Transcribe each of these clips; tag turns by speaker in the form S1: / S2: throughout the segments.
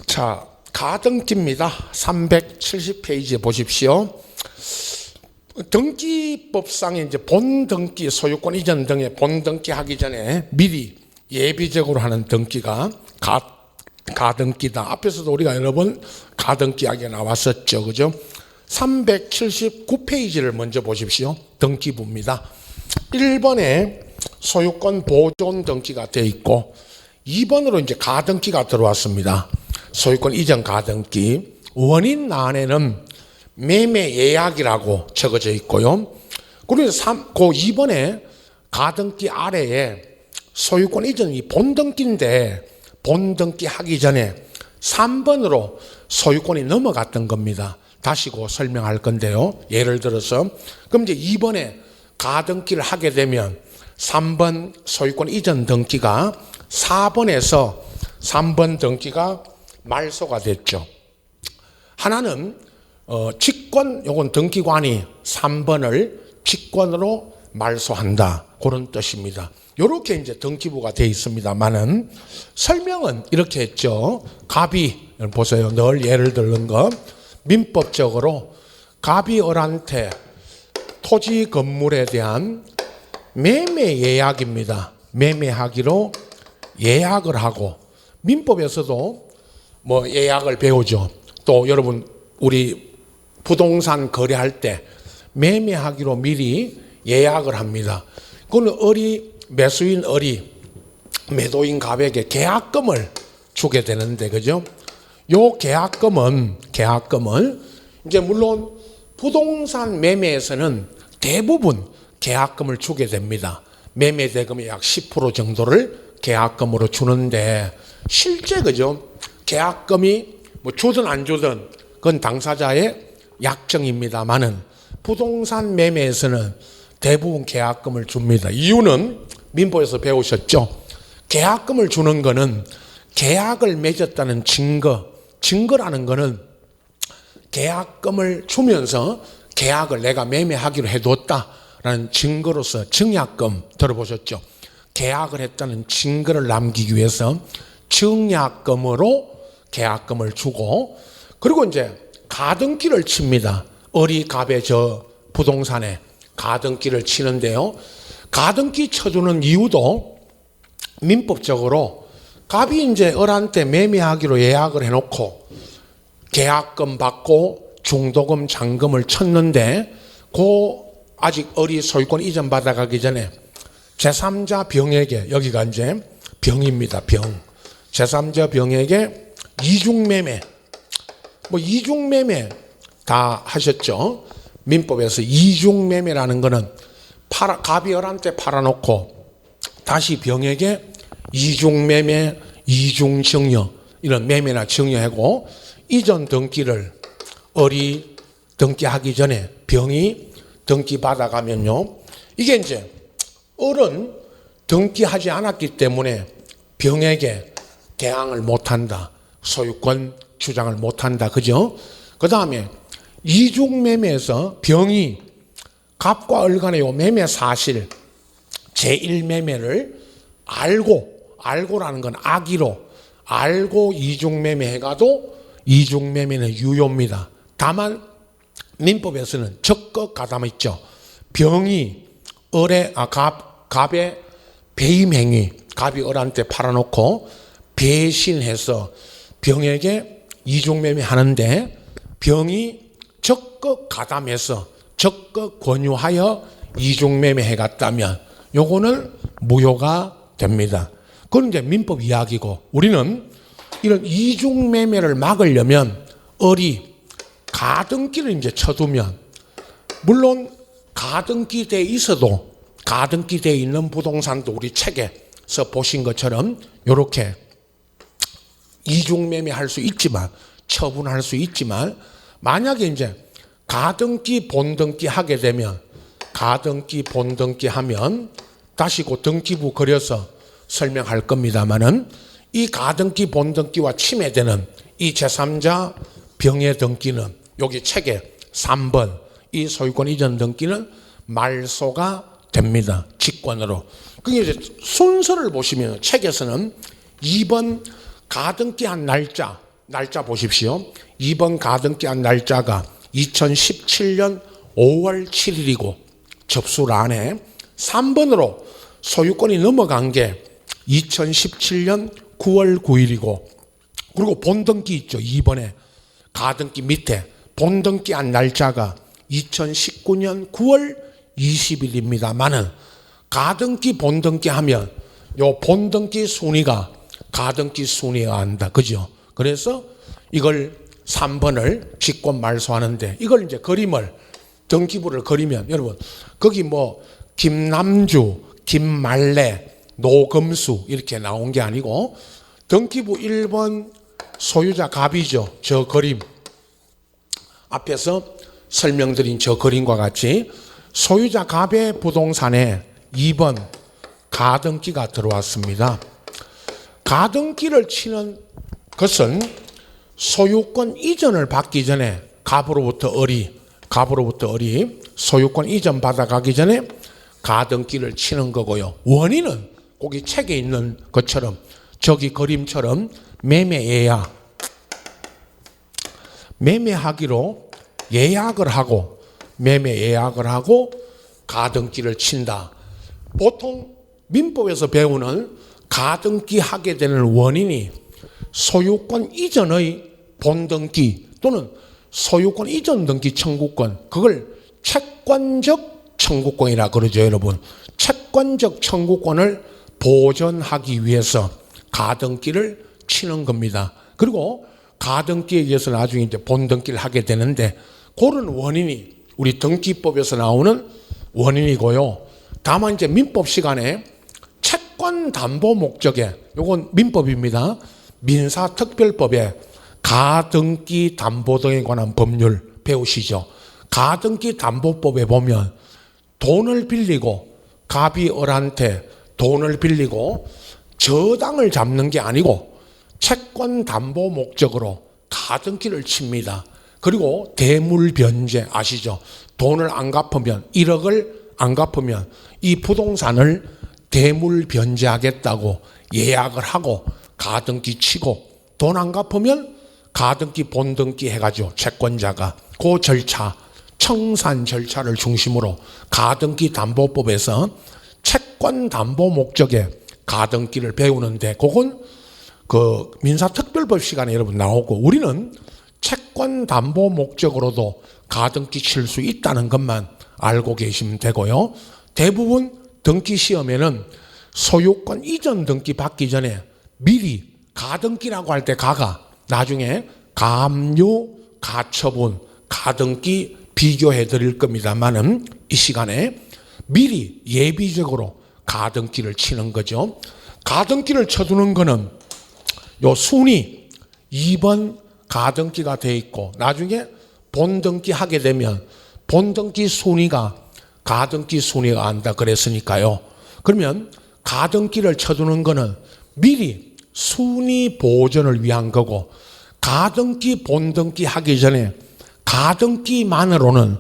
S1: 자, 가등기입니다. 370페이지에 보십시오. 등기법상의 이제 본등기, 소유권 이전 등의 본등기 하기 전에 미리 예비적으로 하는 등기가 가등기다. 앞에서도 우리가 여러 번 가등기 이야기가 나왔었죠. 그죠? 379페이지를 먼저 보십시오. 등기부입니다. 1번에 소유권 보존 등기가 되어 있고 2번으로 이제 가등기가 들어왔습니다. 소유권 이전 가등기. 원인 안에는 매매 예약이라고 적어져 있고요. 그리고 그 2번에 가등기 아래에 소유권 이전이 본등기인데 본등기 하기 전에 3번으로 소유권이 넘어갔던 겁니다. 다시 그 설명할 건데요. 예를 들어서 그럼 이제 2번에 가등기를 하게 되면 3번 소유권 이전 등기가 4번에서 3번 등기가 말소가 됐죠. 하나는 직권, 요건 등기관이 3번을 직권으로 말소한다. 그런 뜻입니다. 요렇게 이제 등기부가 되어 있습니다만은 설명은 이렇게 했죠. 갑이, 보세요. 늘 예를 들는 거. 민법적으로 갑이 을한테 토지 건물에 대한 매매 예약입니다. 매매하기로 예약을 하고 민법에서도 뭐 예약을 배우죠. 또 여러분 우리 부동산 거래할 때 매매하기로 미리 예약을 합니다. 그건 매수인 을이 매도인 갑에게 계약금을 주게 되는데 그죠? 요 계약금은 이제 물론 부동산 매매에서는 대부분 계약금을 주게 됩니다. 매매 대금의 약 10% 정도를 계약금으로 주는데 실제 그죠? 계약금이 뭐 주든 안 주든 그건 당사자의 약정입니다만은 부동산 매매에서는 대부분 계약금을 줍니다. 이유는 민법에서 배우셨죠? 계약금을 주는 거는 계약을 맺었다는 증거라는 거는 계약금을 주면서 계약을 내가 매매하기로 해뒀다라는 증거로서 증약금 들어보셨죠? 계약을 했다는 증거를 남기기 위해서 증약금으로 계약금을 주고 그리고 이제 가등기를 칩니다. 을이 갑의 저 부동산에 가등기를 치는데요. 가등기 쳐주는 이유도 민법적으로 갑이 이제 을한테 매매하기로 예약을 해놓고 계약금 받고 중도금 잔금을 쳤는데 아직 을이 소유권 이전 받아가기 전에 제3자 병에게 여기가 이제 병입니다. 제3자 병에게 이중매매 이중매매 다 하셨죠. 민법에서 이중매매라는 거는 갑이 을한테 팔아놓고 다시 병에게 이중매매, 이중증여 이런 매매나 증여하고 이전 등기를 을이 등기하기 전에 병이 등기 받아가면요. 이게 이제 을은 등기하지 않았기 때문에 병에게 대항을 못한다. 소유권 주장을 못한다. 그죠? 그 다음에 이중매매에서 병이 갑과 을 간의 요 매매 사실 제1매매를 알고라는 건 악의로 알고 이중매매 해가도 이중매매는 유효입니다. 다만 민법에서는 적극 가담 있죠. 병이 갑의 배임행위 갑이 을한테 팔아놓고 배신해서 병에게 이중매매 하는데 병이 적극 가담해서 적극 권유하여 이중매매 해갔다면 요거는 무효가 됩니다. 그건 이제 민법 이야기고 우리는 이런 이중매매를 막으려면 을이 가등기를 이제 쳐두면 물론 가등기돼 있어도 가등기돼 있는 부동산도 우리 책에서 보신 것처럼 이렇게 이중매매 할 수 있지만 처분할 수 있지만 만약에 이제 가등기 본등기 하게 되면 가등기 본등기 하면 다시 그 등기부 그려서 설명할 겁니다만은 이 가등기 본등기와 침해되는 이 제3자 병의 등기는 여기 책에 3번 이 소유권 이전 등기는 말소가 됩니다. 직권으로. 그게 이제 순서를 보시면 책에서는 2번 가등기 한 날짜 보십시오. 2번 가등기 한 날짜가 2017년 5월 7일이고 접수를 안 해. 3번으로 소유권이 넘어간 게 2017년 9월 9일이고 그리고 본등기 있죠. 2번에 가등기 밑에 본등기 한 날짜가 2019년 9월 20일입니다만은 가등기 본등기 하면 요 본등기 순위가 가등기 순위에 한다. 그죠? 그래서 이걸 3번을 직권 말소하는데 이걸 이제 그림을 등기부를 그리면 여러분 거기 뭐 김남주, 김말래, 노금수 이렇게 나온 게 아니고 등기부 1번 소유자 갑이죠. 저 그림 앞에서 설명드린 저 그림과 같이 소유자 갑의 부동산에 2번 가등기가 들어왔습니다. 가등기를 치는 것은 소유권 이전을 받기 전에 갑으로부터 을이 소유권 이전 받아가기 전에 가등기를 치는 거고요. 원인은 거기 책에 있는 것처럼 저기 그림처럼 매매하기로 예약을 하고 매매 예약을 하고 가등기를 친다. 보통 민법에서 배우는 가등기 하게 되는 원인이 소유권 이전의 본등기 또는 소유권 이전 등기 청구권, 그걸 채권적 청구권이라 그러죠, 여러분. 채권적 청구권을 보전하기 위해서 가등기를 치는 겁니다. 그리고 가등기에 의해서 나중에 이제 본등기를 하게 되는데 그런 원인이 우리 등기법에서 나오는 원인이고요. 다만 이제 민법 시간에 채권 담보 목적에, 요건 민법입니다. 민사특별법에 가등기 담보 등에 관한 법률 배우시죠. 가등기 담보법에 보면 돈을 빌리고 갑이 을한테 돈을 빌리고 저당을 잡는 게 아니고 채권 담보 목적으로 가등기를 칩니다. 그리고 대물변제 아시죠? 돈을 안 갚으면 1억을 안 갚으면 이 부동산을 대물변제하겠다고 예약을 하고 가등기 치고 돈 안 갚으면 가등기 본등기 해가지고 채권자가 그 절차 청산 절차를 중심으로 가등기 담보법에서 채권 담보 목적의 가등기를 배우는데 그건 그 민사특별법 시간에 여러분 나오고 우리는 채권 담보 목적으로도 가등기 칠 수 있다는 것만 알고 계시면 되고요. 대부분 등기 시험에는 소유권 이전 등기 받기 전에 미리 가등기라고 할 때 가가 나중에 가압류, 가처분, 가등기 비교해 드릴 겁니다만은 이 시간에 미리 예비적으로 가등기를 치는 거죠. 가등기를 쳐두는 거는 요 순위 2번 가등기가 돼 있고 나중에 본등기 하게 되면 본등기 순위가 가등기 순위가 안다 그랬으니까요. 그러면 가등기를 쳐두는 거는 미리 순위 보존을 위한 거고 가등기 본등기 하기 전에 가등기만으로는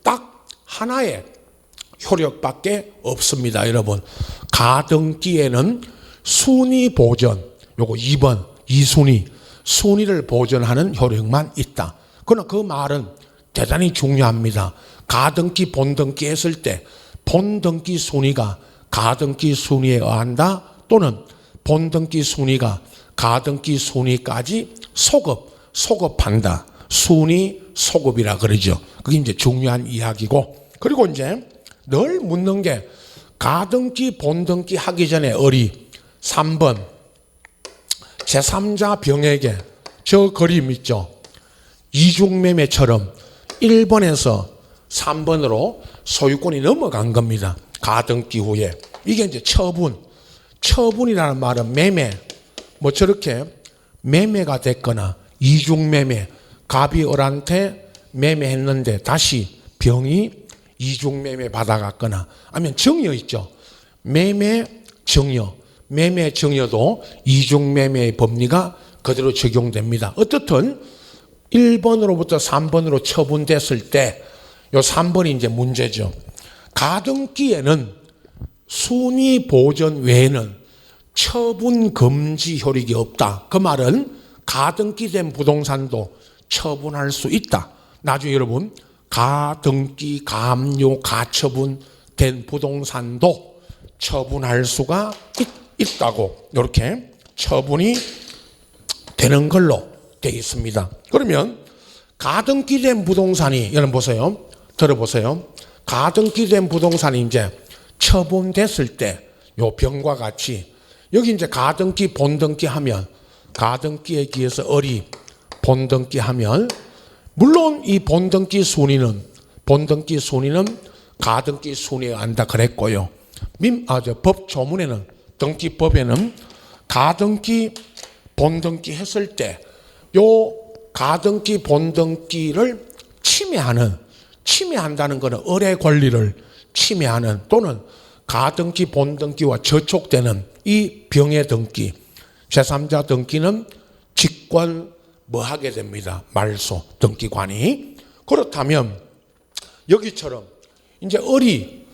S1: 딱 하나의 효력밖에 없습니다. 여러분 가등기에는 순위 보존 요거 2번 순위를 보존하는 효력만 있다. 그러나 그 말은 대단히 중요합니다. 가등기 본등기 했을 때 본등기 순위가 가등기 순위에 의한다 또는 본등기 순위가 가등기 순위까지 소급한다. 순위 소급이라 그러죠. 그게 이제 중요한 이야기고 그리고 이제 늘 묻는 게 가등기 본등기 하기 전에 을이 3번 제3자 병에게 저 그림 있죠. 이중매매처럼 1번에서 3번으로 소유권이 넘어간 겁니다. 가등기 후에. 이게 이제 처분이라는 말은 매매, 뭐 저렇게 매매가 됐거나 이중매매, 갑이 을한테 매매했는데 다시 병이 이중매매 받아갔거나 아니면 정여 있죠. 매매 정여도 이중매매의 법리가 그대로 적용됩니다. 어떻든 1번으로부터 3번으로 처분됐을 때 요 3번이 이제 문제죠. 가등기에는 순위 보존 외에는 처분 금지 효력이 없다. 그 말은 가등기된 부동산도 처분할 수 있다. 나중에 여러분 가등기, 가압류, 가처분된 부동산도 처분할 수가 있다고 이렇게 처분이 되는 걸로 되어 있습니다. 그러면 가등기된 부동산이 여러분 보세요. 들어보세요. 가등기된 부동산이 이제 처분됐을 때 요 병과 같이 여기 이제 가등기, 본등기 하면 가등기에 기해서 어리, 본등기 하면 물론 이 본등기 순위는 가등기 순위에 안다 그랬고요. 법 조문에는 등기법에는 가등기, 본등기 했을 때 요 가등기, 본등기를 침해한다는 것은 을의 권리를 침해하는 또는 가등기, 본등기와 저촉되는 이 병의 등기, 제3자 등기는 직권 하게 됩니다. 말소 등기관이. 그렇다면 여기처럼 이제 을이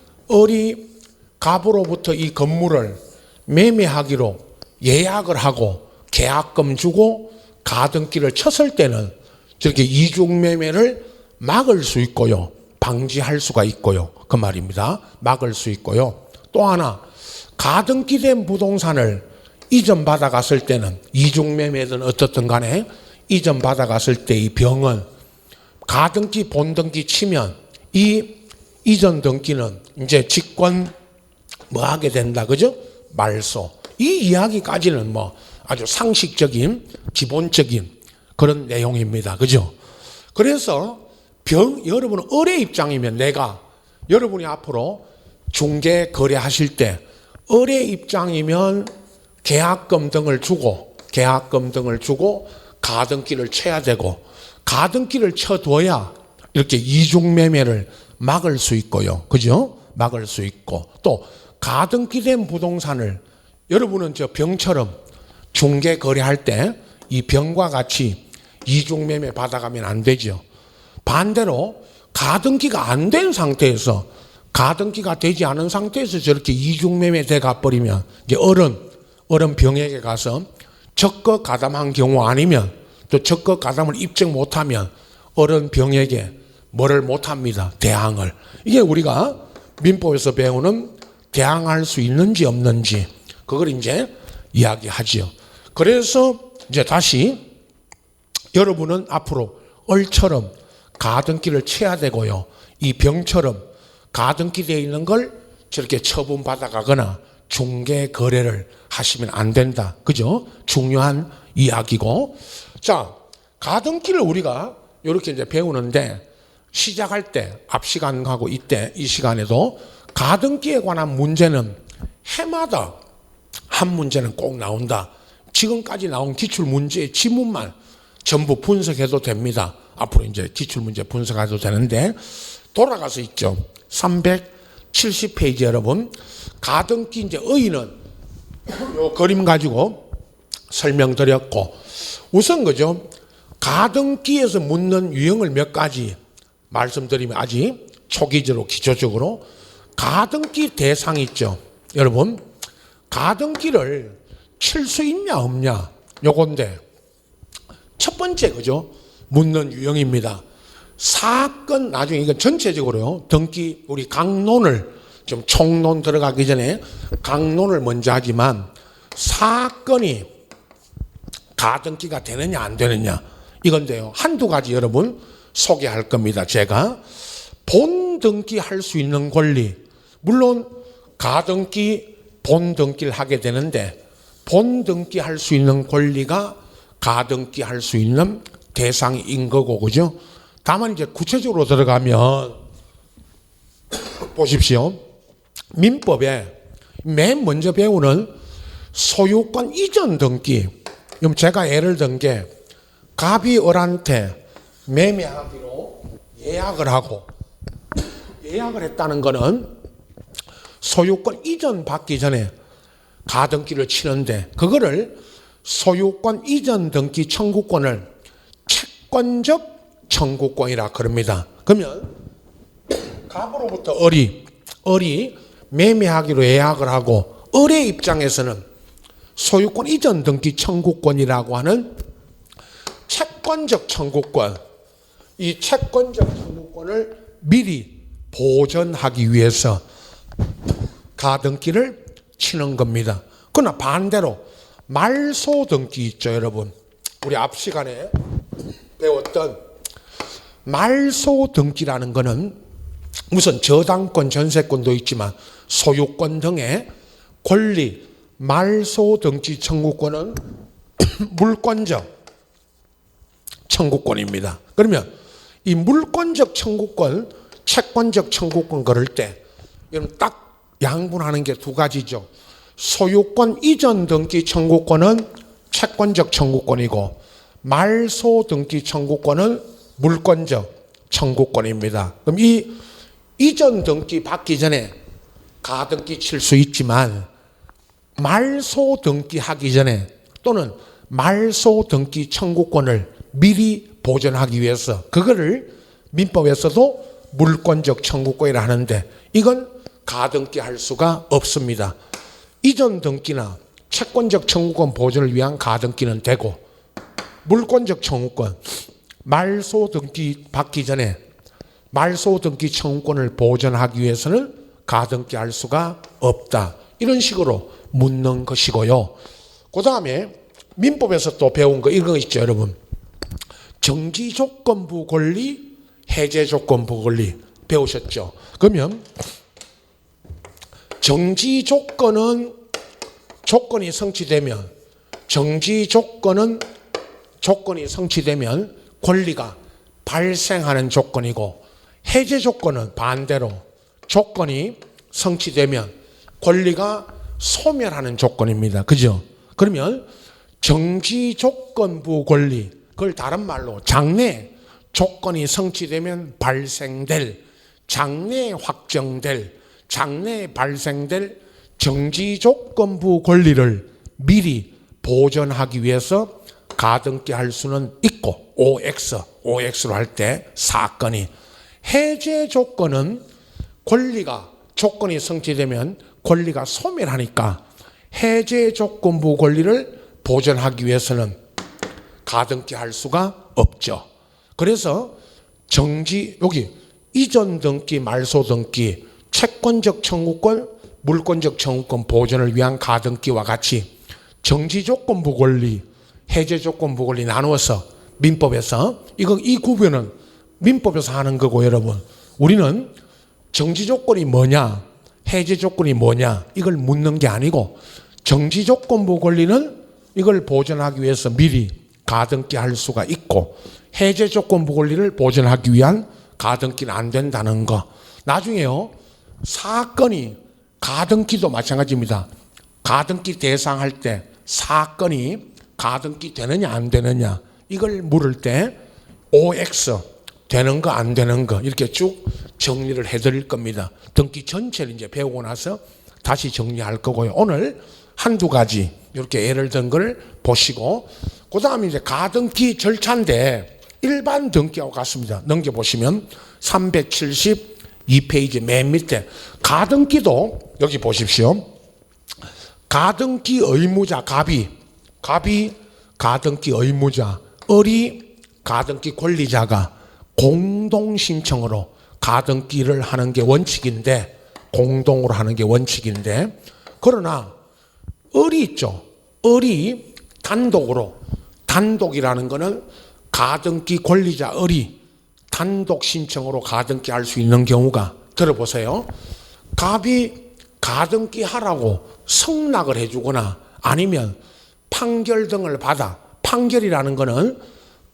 S1: 갑으로부터 이 건물을 매매하기로 예약을 하고 계약금 주고 가등기를 쳤을 때는 저렇게 이중매매를 막을 수 있고요. 방지할 수가 있고요. 그 말입니다. 막을 수 있고요. 또 하나 가등기된 부동산을 이전받아 갔을 때는 이중매매든 어떻든 간에 이전받아 갔을 때 이 병은 가등기, 본등기 치면 이 이전 등기는 이제 직권 하게 된다. 그죠? 말소. 이 이야기까지는 아주 상식적인 기본적인 그런 내용입니다. 그죠? 그래서 여러분은 을의 입장이면 여러분이 앞으로 중개 거래하실 때 을의 입장이면 계약금 등을 주고 가등기를 쳐야 되고 가등기를 쳐둬야 이렇게 이중매매를 막을 수 있고요. 그죠? 막을 수 있고 또 가등기된 부동산을 여러분은 저 병처럼 중개 거래할 때 이 병과 같이 이중매매 받아가면 안 되죠. 반대로 가등기가 안 된 상태에서 가등기가 되지 않은 상태에서 저렇게 이중매매 돼가 버리면 이제 어른 병에게 가서 적거 가담한 경우 아니면 또 적거 가담을 입증 못하면 어른 병에게 뭐를 못합니다. 대항을. 이게 우리가 민법에서 배우는 대항할 수 있는지 없는지 그걸 이제 이야기하지요. 그래서 이제 다시 여러분은 앞으로 을처럼 가등기를 쳐야 되고요. 이 병처럼 가등기 되어 있는 걸 저렇게 처분받아 가거나 중개 거래를 하시면 안 된다. 그죠? 중요한 이야기고. 자, 가등기를 우리가 이렇게 이제 배우는데 시작할 때 앞 시간하고 이 시간에도 가등기에 관한 문제는 해마다 한 문제는 꼭 나온다. 지금까지 나온 기출문제의 지문만 전부 분석해도 됩니다. 앞으로 이제 기출문제 분석해도 되는데 돌아가서 있죠. 370페이지 여러분. 가등기 이제 의의는 요 그림 가지고 설명드렸고 우선 그죠. 가등기에서 묻는 유형을 몇 가지 말씀드리면 아직 초기적으로 기초적으로 가등기 대상 있죠. 여러분 가등기를 칠 수 있냐 없냐 요건데 첫 번째 그죠 묻는 유형입니다. 사건 나중에 이건 전체적으로요 등기 우리 강론을 좀 총론 들어가기 전에 강론을 먼저 하지만 사건이 가등기가 되느냐 안 되느냐 이건데요 한두 가지 여러분 소개할 겁니다. 제가 본등기 할 수 있는 권리 물론 가등기 본등기를 하게 되는데 본등기 할 수 있는 권리가 가등기 할 수 있는 대상인 거고 그죠? 다만 이제 구체적으로 들어가면 보십시오. 민법에 맨 먼저 배우는 소유권 이전 등기. 그럼 제가 예를 든 게 갑이 을한테 매매하기로 예약을 했다는 거는 소유권 이전 받기 전에 가등기를 치는데 그거를 소유권 이전 등기 청구권을 채권적 청구권이라 그럽니다. 그러면 갑으로부터 을이 매매하기로 예약을 하고 을의 입장에서는 소유권 이전 등기 청구권이라고 하는 채권적 청구권, 이 채권적 청구권을 미리 보전하기 위해서 가등기를 치는 겁니다. 그러나 반대로 말소 등기 있죠, 여러분. 우리 앞 시간에 배웠던 말소 등기라는 것은 무슨 저당권, 전세권도 있지만 소유권 등의 권리, 말소 등기 청구권은 물권적 청구권입니다. 그러면 이 물권적 청구권, 채권적 청구권 걸을 때 여러분 딱 양분하는 게 두 가지죠. 소유권 이전 등기 청구권은 채권적 청구권이고 말소 등기 청구권은 물권적 청구권입니다. 그럼 이 이전 등기 받기 전에 가등기 칠 수 있지만 말소 등기 하기 전에 또는 말소 등기 청구권을 미리 보전하기 위해서 그거를 민법에서도 물권적 청구권이라 하는데 이건 가등기 할 수가 없습니다. 이전 등기나 채권적 청구권 보전을 위한 가등기는 되고 물권적 청구권, 말소 등기 받기 전에 말소 등기 청구권을 보전하기 위해서는 가등기 할 수가 없다. 이런 식으로 묻는 것이고요. 그 다음에 민법에서 또 배운 거 이거 있죠, 여러분. 정지조건부 권리, 해제조건부 권리 배우셨죠? 그러면 정지조건은 조건이 성취되면 조건이 성취되면 권리가 발생하는 조건이고 해제 조건은 반대로 조건이 성취되면 권리가 소멸하는 조건입니다. 그죠? 그러면 정지조건부 권리, 그걸 다른 말로 장래 조건이 성취되면 발생될, 장래에 확정될, 장래에 발생될 정지조건부 권리를 미리 보전하기 위해서 가등기 할 수는 있고 OX로 할 때 사건이 해제 조건은 조건이 성취되면 권리가 소멸하니까 해제 조건부 권리를 보전하기 위해서는 가등기 할 수가 없죠. 그래서 여기 이전 등기, 말소 등기, 채권적 청구권, 물권적 청구권 보전을 위한 가등기와 같이 정지조건부 권리, 해제조건부 권리 나누어서 민법에서 이 구분은 민법에서 하는 거고 여러분 우리는 정지조건이 뭐냐 해제조건이 뭐냐 이걸 묻는 게 아니고 정지조건부 권리는 이걸 보전하기 위해서 미리 가등기 할 수가 있고 해제조건부 권리를 보전하기 위한 가등기는 안 된다는 거. 나중에요 사건이 가등기도 마찬가지입니다. 가등기 대상할 때 사건이 가등기 되느냐 안 되느냐 이걸 물을 때 OX 되는 거 안 되는 거 이렇게 쭉 정리를 해드릴 겁니다. 등기 전체를 이제 배우고 나서 다시 정리할 거고요. 오늘 한두 가지 이렇게 예를 든 걸 보시고 그 다음에 이제 가등기 절차인데 일반 등기하고 같습니다. 넘겨보시면 372페이지 맨 밑에 가등기도 여기 보십시오. 가등기 의무자 갑이 가등기 의무자, 을이 가등기 권리자가 공동 신청으로 가등기를 하는 게 원칙인데 공동으로 하는 게 원칙인데 그러나 을이 있죠. 을이 단독이라는 거는 가등기 권리자 을이 단독 신청으로 가등기 할 수 있는 경우가 들어보세요. 갑이 가등기 하라고 승낙을 해주거나 아니면 판결 등을 받아 판결이라는 거는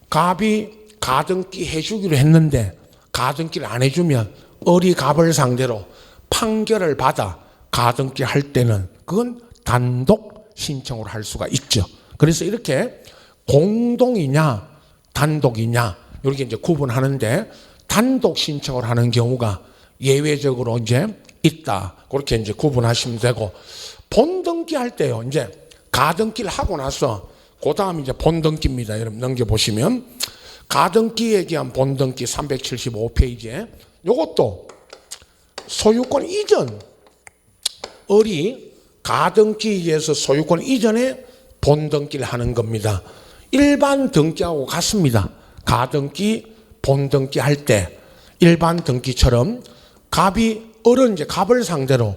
S1: 갑이 가등기 해주기로 했는데 가등기를 안 해주면 을이 갑을 상대로 판결을 받아 가등기 할 때는 그건 단독 신청으로 할 수가 있죠. 그래서 이렇게 공동이냐 단독이냐 이렇게 이제 구분하는데 단독 신청을 하는 경우가 예외적으로 이제 있다. 그렇게 이제 구분하시면 되고 본등기 할 때요. 이제 가등기를 하고 나서 그 다음 이제 본등기입니다. 여러분 넘겨보시면 가등기에 대한 본등기 375페이지에 이것도 소유권 이전 을이 가등기에 의해서 소유권 이전에 본등기를 하는 겁니다. 일반 등기하고 같습니다. 가등기, 본등기 할 때 일반 등기처럼 갑이 을은 이제 갑을 상대로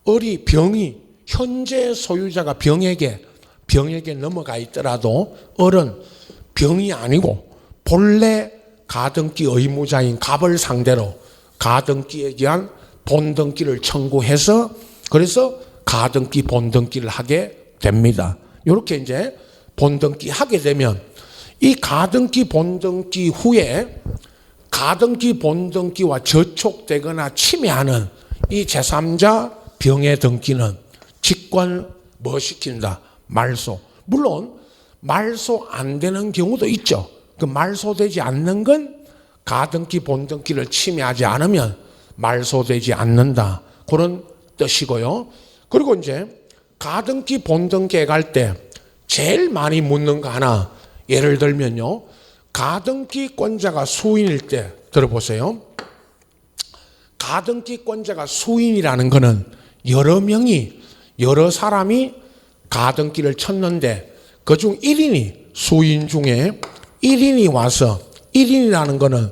S1: 을이 병이 현재 소유자가 병에게 넘어가 있더라도 을은 병이 아니고 본래 가등기 의무자인 갑을 상대로 가등기에 대한 본등기를 청구해서 그래서 가등기 본등기를 하게 됩니다. 이렇게 이제 본등기 하게 되면 이 가등기 본등기 후에 가등기 본등기와 저촉되거나 침해하는 이 제3자 병의 등기는 직권 뭐 시킨다? 말소. 물론 말소 안 되는 경우도 있죠. 그 말소되지 않는 건 가등기 본등기를 침해하지 않으면 말소되지 않는다. 그런 뜻이고요. 그리고 이제 가등기 본등기에 갈 때 제일 많이 묻는 거 하나 예를 들면요. 가등기권자가 수인일 때 들어보세요. 가등기권자가 수인이라는 거는 여러 사람이 가등기를 쳤는데 그중 1인이 수인 중에 1인이 와서 1인이라는 거는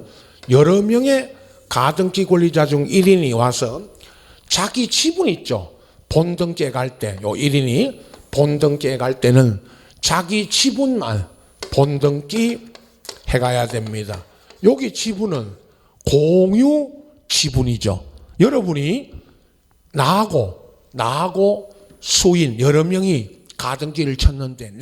S1: 여러 명의 가등기 권리자 중 1인이 와서 자기 지분 있죠. 본등기에 갈 때 요 1인이 본등기에 갈 때는 자기 지분만 본등기 해가야 됩니다. 여기 지분은 공유 지분이죠. 여러분이 나하고 수인 여러 명이 가등기를 쳤는데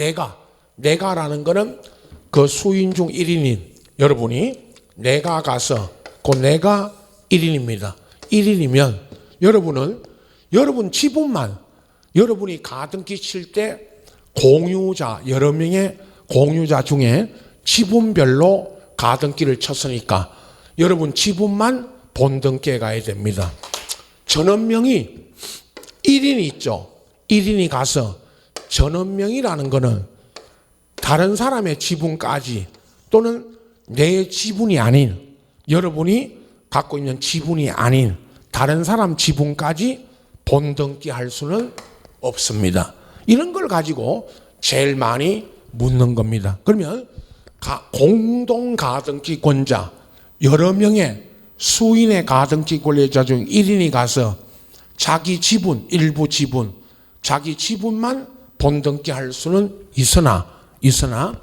S1: 내가라는 거는 그 수인 중 1인인 여러분이 내가 가서 그 내가 1인입니다. 1인이면 여러분은 여러분 지분만 여러분이 가등기 칠 때 공유자 여러 명의 공유자 중에 지분별로 가등기를 쳤으니까 여러분 지분만 본등기에 가야 됩니다. 전원명이 1인이 있죠. 1인이 가서 전원명이라는 거는 다른 사람의 지분까지 또는 내 지분이 아닌 여러분이 갖고 있는 지분이 아닌 다른 사람 지분까지 본등기 할 수는 없습니다. 이런 걸 가지고 제일 많이 묻는 겁니다. 그러면 공동 가등기권자 여러 명의 수인의 가등기 권리자 중 1인이 가서 자기 지분 일부 지분 자기 지분만 본등기 할 수는 있으나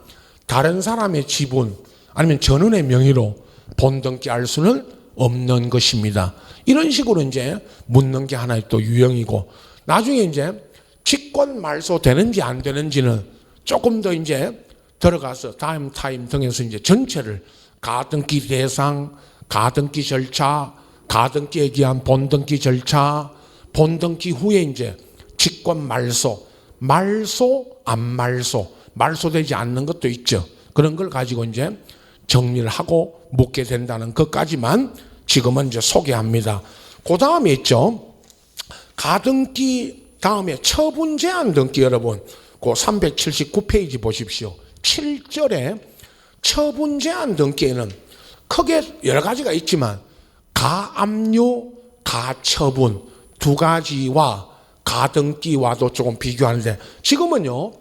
S1: 다른 사람의 지분 아니면 전원의 명의로 본등기 할 수는 없는 것입니다. 이런 식으로 이제 묻는 게 하나의 또 유형이고 나중에 이제 직권 말소 되는지 안 되는지는 조금 더 이제 들어가서 다음 타임 등에서 이제 전체를 가등기 대상, 가등기 절차, 가등기에 대한 본등기 절차, 본등기 후에 이제 직권 말소, 안 말소되지 않는 것도 있죠. 그런 걸 가지고 이제 정리를 하고 묻게 된다는 것까지만 지금은 이제 소개합니다. 그 다음에 있죠. 가등기 다음에 처분 제한 등기 여러분 그 379페이지 보십시오. 7절에 처분 제한 등기에는 크게 여러 가지가 있지만 가압류, 가처분 두 가지와 가등기와도 조금 비교하는데 지금은요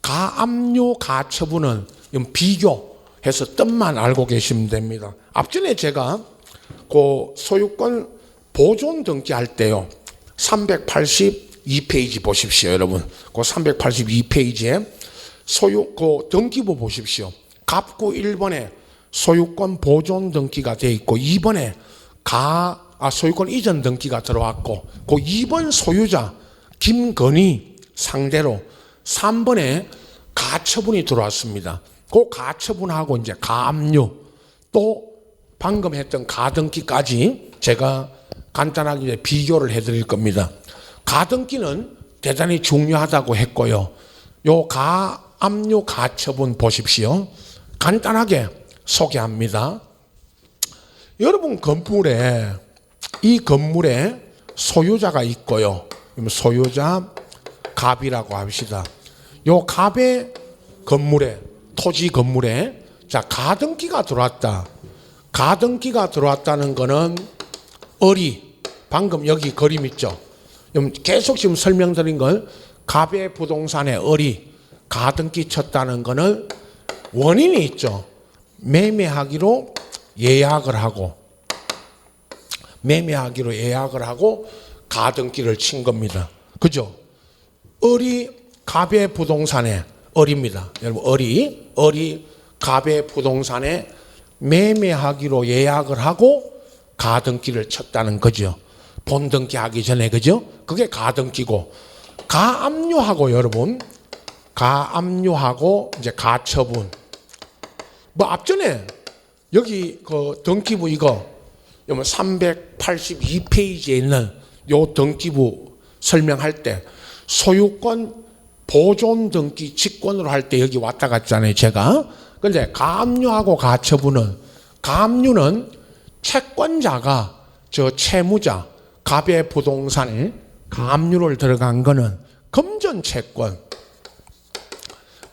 S1: 가압류, 가처분은 비교해서 뜻만 알고 계시면 됩니다. 앞전에 제가 그 소유권 보존 등기 할 때요 382페이지 보십시오 여러분. 그 382페이지에 그 등기부 보십시오. 갑구 1번에 소유권 보존 등기가 돼 있고 2번에 소유권 이전 등기가 들어왔고 그 2번 소유자 김건희 상대로 3번에 가처분이 들어왔습니다. 그 가처분하고 이제 가압류 또 방금 했던 가등기까지 제가 간단하게 이제 비교를 해드릴 겁니다. 가등기는 대단히 중요하다고 했고요. 요 가압류 가처분 보십시오. 간단하게 소개합니다. 여러분 이 건물에 소유자가 있고요. 소유자 갑이라고 합시다. 요 갑의 건물에 토지 건물에 자 가등기가 들어왔다. 가등기가 들어왔다는 거는 을이 방금 여기 그림 있죠. 계속 지금 설명드린 건 갑의 부동산에 을이 가등기 쳤다는 거는 원인이 있죠. 매매하기로 예약을 하고 가등기를 친 겁니다. 그죠? 을이 갑의 부동산에 을입니다. 여러분 을이 갑의 부동산에 매매하기로 예약을 하고 가등기를 쳤다는 거죠. 본등기 하기 전에. 그죠? 그게 가등기고, 가압류하고 여러분, 가압류하고 이제 가처분. 뭐 앞전에 여기 그 등기부 이거 382페이지에 있는 요 등기부 설명할 때 소유권 보존 등기 직권으로 할 때 여기 왔다 갔잖아요, 제가. 근데 가압류하고 가처분은, 가압류는 채권자가 저 채무자 갑의 부동산에 가압류를 들어간 거는 금전채권.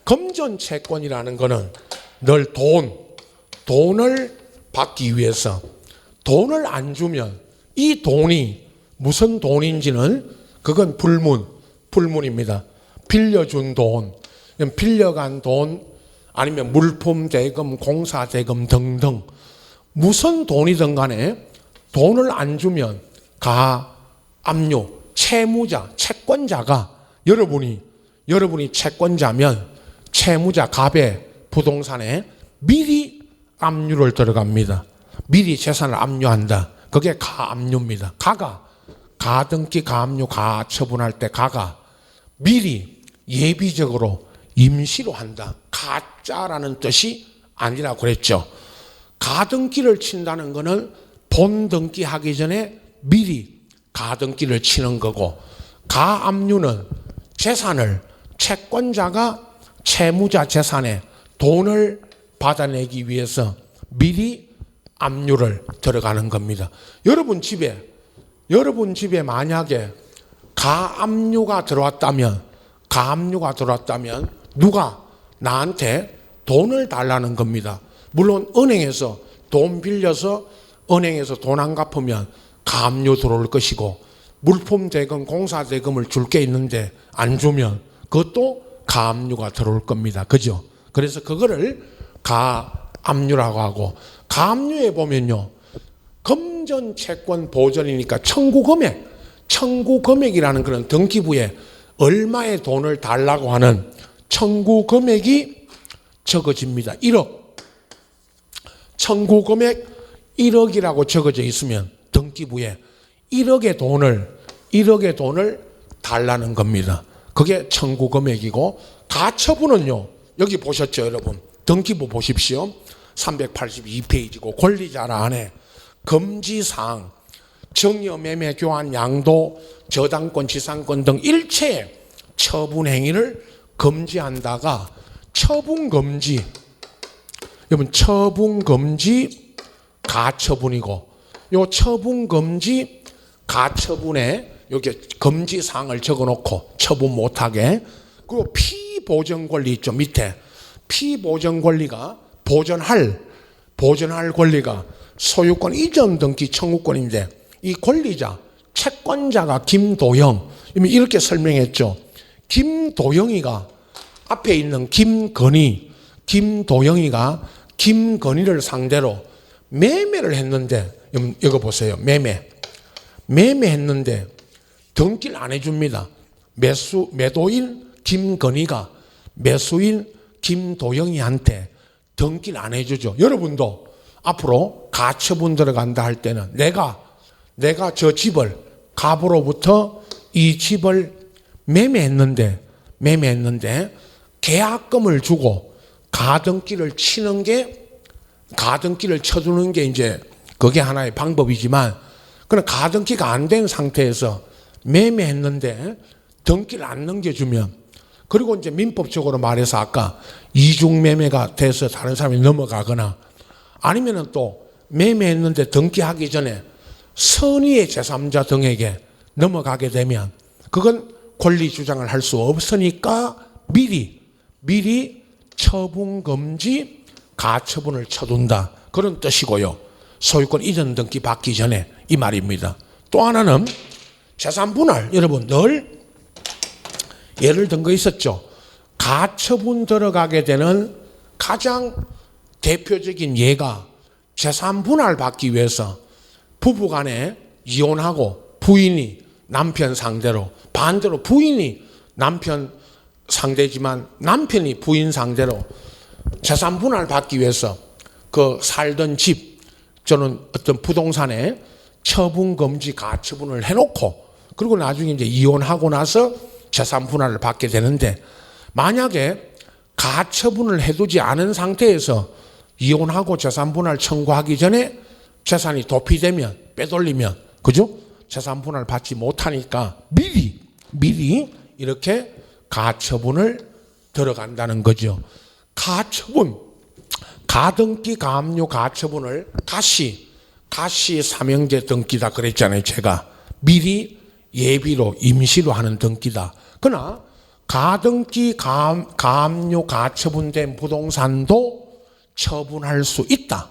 S1: 금전채권이라는 거는 늘 돈을 받기 위해서 돈을 안 주면 이 돈이 무슨 돈인지는 그건 불문입니다. 빌려준 돈, 빌려간 돈, 아니면 물품 대금, 공사 대금 등등 무슨 돈이든 간에 돈을 안 주면 가압류, 채무자, 채권자가 여러분이 채권자면 채무자 갑의 부동산에 미리 압류를 들어갑니다. 미리 재산을 압류한다. 그게 가압류입니다. 가등기, 가압류, 가처분할 때 가가 미리 예비적으로 임시로 한다. 가짜라는 뜻이 아니라고 그랬죠. 가등기를 친다는 것은 본등기 하기 전에 미리 가등기를 치는 거고, 가압류는 재산을 채권자가 채무자 재산에 돈을 받아내기 위해서 미리 압류를 들어가는 겁니다. 여러분 집에 만약에 가압류가 들어왔다면 누가 나한테 돈을 달라는 겁니다. 물론 은행에서 돈 빌려서 은행에서 돈 안 갚으면 가압류 들어올 것이고, 물품 대금, 공사 대금을 줄 게 있는데 안 주면 그것도 가압류가 들어올 겁니다. 그죠? 그래서 그거를 가압류라고 하고, 가압류에 보면요, 금전채권 보전이니까 청구금액이라는 그런 등기부에 얼마의 돈을 달라고 하는 청구금액이 적어집니다. 1억. 청구금액 1억이라고 적어져 있으면 등기부에 1억의 돈을 달라는 겁니다. 그게 청구금액이고, 가처분은요, 여기 보셨죠, 여러분? 등기부 보십시오. 382페이지고 권리자라 안에 금지사항, 정여, 매매, 교환, 양도, 저당권, 지상권 등 일체의 처분 행위를 금지한다가 처분금지, 여러분 처분금지 가처분이고, 요 처분금지 가처분에 여기 금지사항을 적어놓고 처분 못하게, 그리고 피보전권리 있죠, 밑에. 피보전권리가 보전할 권리가 소유권 이전 등기 청구권인데, 이 권리자 채권자가 김도영, 이렇게 설명했죠. 김도영이가 앞에 있는 김도영이가 김건희를 상대로 매매를 했는데, 이거 보세요. 매매했는데 등기를 안 해줍니다. 매도인 김건희가 매수인 김도영이한테 등기를 안 해주죠. 여러분도 앞으로 가처분 들어간다 할 때는 내가 저 집을 갑으로부터 이 집을 매매했는데 계약금을 주고 가등기를 쳐주는 게 이제 그게 하나의 방법이지만, 그런 가등기가 안 된 상태에서 매매했는데 등기를 안 넘겨주면, 그리고 이제 민법적으로 말해서 아까 이중매매가 돼서 다른 사람이 넘어가거나, 아니면은 또 매매했는데 등기하기 전에 선의의 제3자 등에게 넘어가게 되면 그건 권리 주장을 할 수 없으니까 미리 처분금지 가처분을 쳐둔다, 그런 뜻이고요. 소유권 이전 등기 받기 전에, 이 말입니다. 또 하나는 재산분할. 여러분 늘 예를 든 거 있었죠. 가처분 들어가게 되는 가장 대표적인 예가 재산 분할 받기 위해서 부부간에 이혼하고 부인이 남편 상대로, 반대로 부인이 남편 상대지만 남편이 부인 상대로 재산 분할 받기 위해서 그 살던 집, 저는 어떤 부동산에 처분 금지 가처분을 해놓고 그리고 나중에 이제 이혼하고 나서 재산 분할을 받게 되는데, 만약에 가처분을 해두지 않은 상태에서 이혼하고 재산 분할 청구하기 전에 재산이 도피되면, 빼돌리면, 그죠? 재산 분할 받지 못하니까 미리 이렇게 가처분을 들어간다는 거죠. 가처분, 가등기, 가압류, 가처분을 가시 삼형제 등기다 그랬잖아요. 제가 미리 예비로 임시로 하는 등기다. 그러나 가등기, 가압류, 가처분된 부동산도 처분할 수 있다.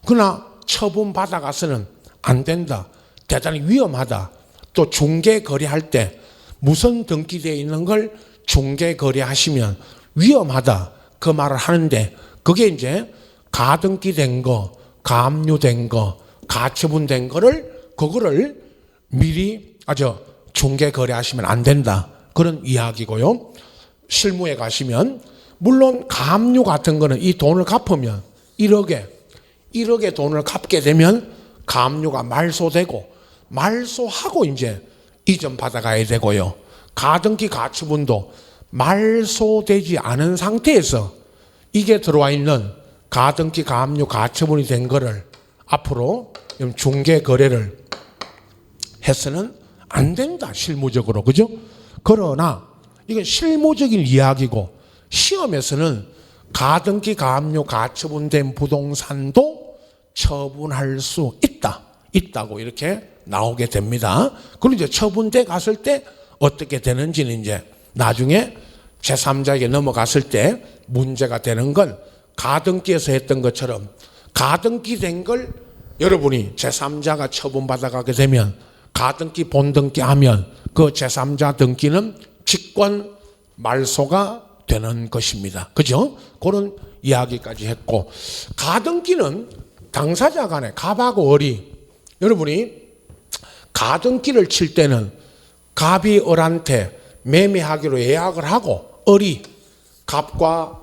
S1: 그러나 처분 받아가서는 안 된다. 대단히 위험하다. 또 중개 거래할 때 무선 등기되어 있는 걸 중개 거래하시면 위험하다. 그 말을 하는데, 그게 이제 가등기된 거, 가압류된 거, 가처분된 거를 그거를 미리 중개 거래하시면 안 된다. 그런 이야기고요. 실무에 가시면 물론 가압류 같은 거는 이 돈을 갚으면 1억에 돈을 갚게 되면 가압류가 말소되고, 말소하고 이제 이전 받아가야 되고요. 가등기, 가처분도 말소되지 않은 상태에서 이게 들어와 있는 가등기, 가압류, 가처분이 된 거를 앞으로 중개 거래를 해서는 안 된다. 실무적으로. 그죠? 그러나 이건 실무적인 이야기고, 시험에서는 가등기, 가압류, 가처분된 부동산도 처분할 수 있다고 이렇게 나오게 됩니다. 그리고 이제 처분돼 갔을 때 어떻게 되는지는 이제 나중에 제3자에게 넘어갔을 때 문제가 되는 건, 가등기에서 했던 것처럼 가등기된 걸 여러분이 제3자가 처분받아가게 되면 가등기, 본등기 하면 그 제3자 등기는 직권 말소가 되는 것입니다. 그죠? 그런 이야기까지 했고, 가등기는 당사자 간에 갑하고 을이, 여러분이 가등기를 칠 때는 갑이 을한테 매매하기로 예약을 하고 을이 갑과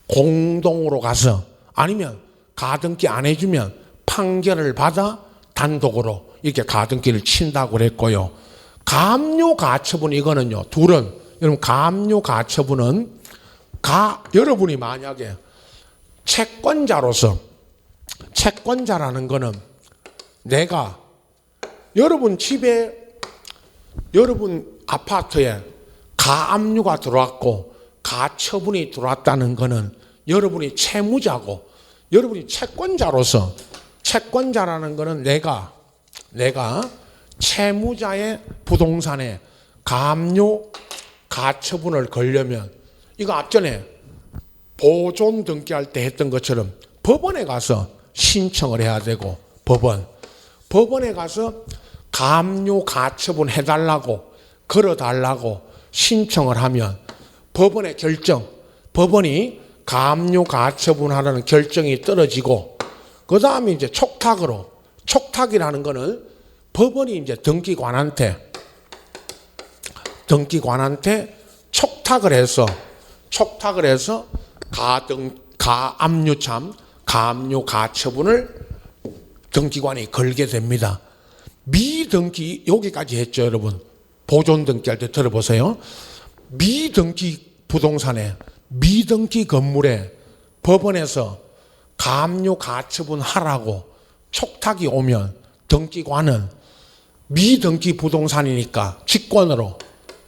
S1: 공동으로 가서, 아니면 가등기 안 해주면 판결을 받아 단독으로 이렇게 가등기를 친다고 그랬고요. 가압류, 가처분, 이거는요, 둘은, 여러분 가압류, 가처분은 여러분이 만약에 채권자라는 거는 내가 여러분 집에, 여러분 아파트에 가압류가 들어왔고 가처분이 들어왔다는 거는 여러분이 채무자고, 여러분이 채권자로서, 채권자라는 거는 내가 채무자의 부동산에 가압류, 가처분을 걸려면, 이거 앞전에 보존 등기할 때 했던 것처럼 법원에 가서 신청을 해야 되고, 법원에 가서 가압류, 가처분 해달라고, 걸어달라고 신청을 하면 법원의 결정, 법원이 가압류, 가처분하라는 결정이 떨어지고, 그 다음에 이제 촉탁이라는 거는 법원이 이제 등기관한테 촉탁을 해서 가압류, 가처분을 등기관이 걸게 됩니다. 미등기, 여기까지 했죠, 여러분. 보존 등기할 때 들어보세요. 미등기 부동산에, 미등기 건물에 법원에서 가압류, 가처분 하라고 촉탁이 오면 등기관은 미등기 부동산이니까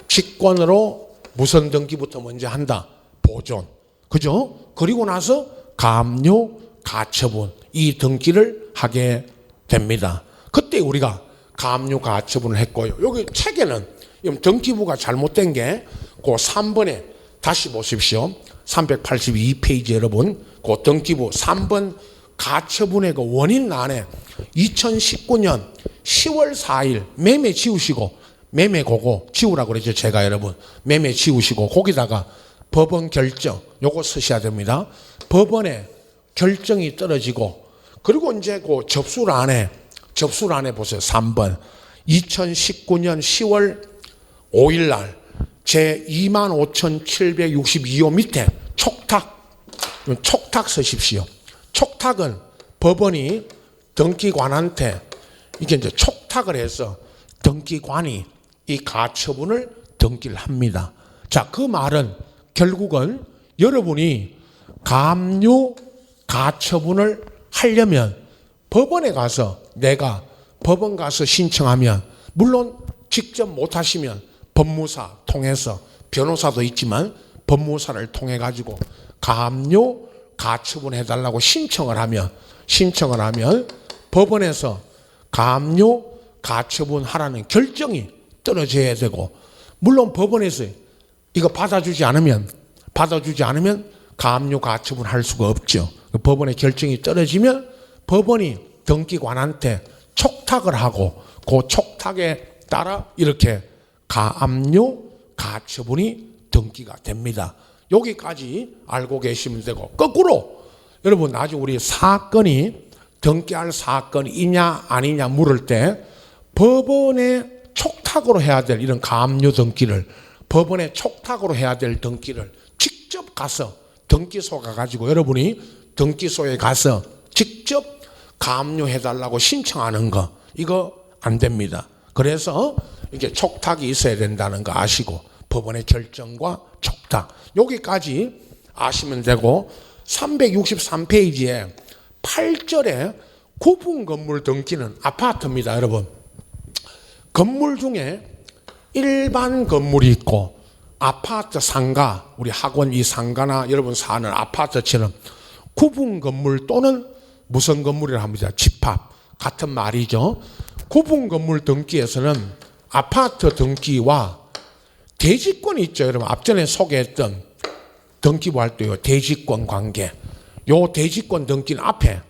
S1: 직권으로 무선 등기부터 먼저 한다. 보존. 그죠? 그리고 나서 가압류, 가처분, 이 등기를 하게 됩니다. 그때 우리가 가압류, 가처분을 했고요. 여기 책에는 등기부가 잘못된 게 그 3번에 다시 보십시오. 382페이지 여러분, 그 등기부 3번 가처분의 그 원인란에 2019년 10월 4일 매매 지우시고, 매매 그거 지우라고 그랬죠. 제가 여러분 매매 지우시고 거기다가 법원 결정 요거 쓰셔야 됩니다. 법원에 결정이 떨어지고 그리고 이제 그 접수란에 보세요. 3번 2019년 10월 5일 날 제 25,762호 밑에 촉탁 쓰십시오. 촉탁은 법원이 등기관한테 이게 이제 촉탁을 해서 등기관이 이 가처분을 등기를 합니다. 자, 그 말은 결국은 여러분이 가압류 가처분을 하려면 법원에 가서 내가 법원 가서 신청하면 물론 직접 못 하시면 법무사 통해서 변호사도 있지만 법무사를 통해 가지고 가압류 가처분 해달라고 신청을 하면 법원에서 가압류 가처분 하라는 결정이 떨어져야 되고 물론 법원에서 이거 받아주지 않으면 가압류 가처분 할 수가 없죠. 법원의 결정이 떨어지면 법원이 등기관한테 촉탁을 하고 그 촉탁에 따라 이렇게 가압류 가처분이 등기가 됩니다. 여기까지 알고 계시면 되고 거꾸로 여러분 나중에 우리 사건이 등기할 사건이냐 아니냐 물을 때 법원에 촉탁으로 해야 될 이런 가압류 등기를 법원에 촉탁으로 해야 될 등기를 직접 가서 등기소 가가지고 여러분이 등기소에 가서 직접 가압류 해달라고 신청하는 거 이거 안 됩니다. 그래서 이게 촉탁이 있어야 된다는 거 아시고 법원의 결정과 촉탁 여기까지 아시면 되고 363페이지에 8절에 구분 건물 등기는 아파트입니다. 여러분 건물 중에 일반 건물이 있고 아파트 상가 우리 학원 이 상가나 여러분 사는 아파트처럼 구분 건물 또는 무슨 건물이라 합니다. 집합 같은 말이죠. 구분 건물 등기에서는 아파트 등기와 대지권이 있죠. 여러분 앞전에 소개했던 등기부 할 때요. 대지권 관계. 요 대지권 등기는 앞에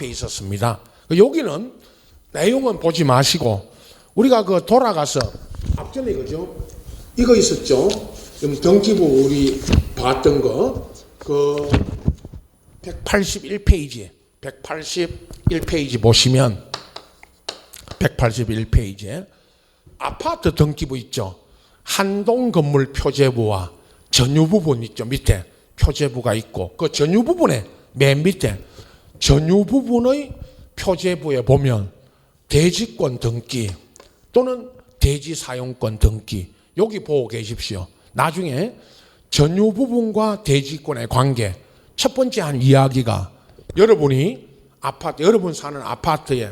S1: 있었습니다. 여기는 내용은 보지 마시고 우리가 그 돌아가서 앞전에 그죠? 이거 있었죠. 등기부 우리 봤던 거 그 181페이지 보시면 181페이지에 아파트 등기부 있죠. 한동 건물 표제부와 전유 부분 있죠. 밑에 표제부가 있고 그 전유 부분에 맨 밑에 전유 부분의 표제부에 보면 대지권 등기 또는 대지 사용권 등기 여기 보고 계십시오. 나중에 전유 부분과 대지권의 관계 첫 번째 한 이야기가 여러분이 여러분 사는 아파트에